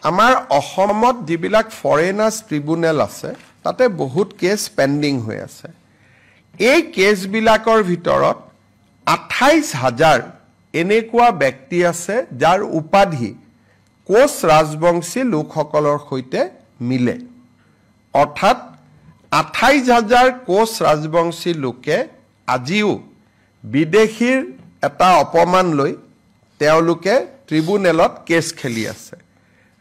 আমাৰ অসমত যিবিলাক ফৰেনাৰ্ছ ট্ৰিব্যুনেল আছে তাতে বহুত কেছ পেণ্ডিং হৈ আছে এই কেছবিলাকৰ ভিতৰত ২৮,০০০ এনেকুৱা ব্যক্তি আছে যাৰ উপাধি কোচ ৰাজবংশী লোকসকলৰ সৈতে মিলে অৰ্থাৎ ২৮,০০০ কোচ ৰাজবংশী লোকে আজিও বিদেশীৰ এটা অপমান লৈ তেওঁলোকে ট্ৰিব্যুনেলত কেছ খেলি আছে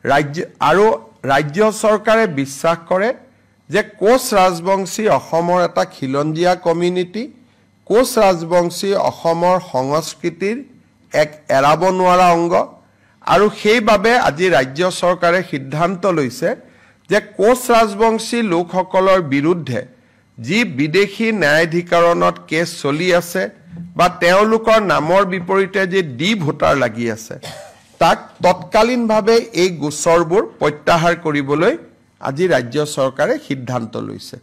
ৰাজ্য চৰকাৰে বিশ্বাস কৰে যে কোচ ৰাজবংশী অসমৰ এটা খিলঞ্জীয়া কমিউনিটি কোচ ৰাজবংশী অসমৰ সংস্কৃতিৰ এক এৰাব নোৱাৰা অংগ আৰু সেইবাবে আজি ৰাজ্য চৰকাৰে সিদ্ধান্ত লৈছে যে কোচ ৰাজবংশী লোকসকলৰ বিৰুদ্ধে যি বিদেশী ন্যায়াধিকৰণত কেছ চলি আছে বা তেওঁলোকৰ নামৰ বিপৰীতে যে ডি ভোটাৰ লাগি আছে তাক তৎকালীনভাৱে এই গোচৰবোৰ প্ৰত্যাহাৰ কৰিবলৈ আজি ৰাজ্য চৰকাৰে সিদ্ধান্ত লৈছে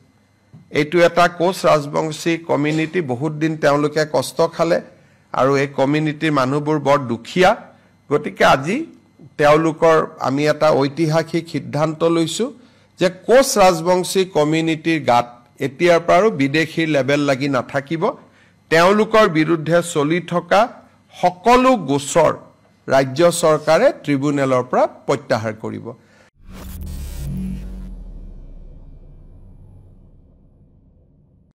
এইটো এটা কোচ ৰাজবংশী কমিউনিটি বহুত দিন তেওঁলোকে কষ্ট খালে আৰু এই কমিউনিটিৰ মানুহবোৰ বৰ দুখীয়া গতিকে আজি তেওঁলোকৰ আমি এটা ঐতিহাসিক সিদ্ধান্ত লৈছো যে কোচ ৰাজবংশী কমিউনিটিৰ গাত এতিয়াৰ পৰা বিদেশীৰ লেভেল লাগি নাথাকিব তেওঁলোকৰ বিৰুদ্ধে চলি থকা সকলো গোচৰ ৰাজ্য চৰকাৰে ট্ৰিব্যুনেলৰ পৰা প্ৰত্যাহাৰ কৰিব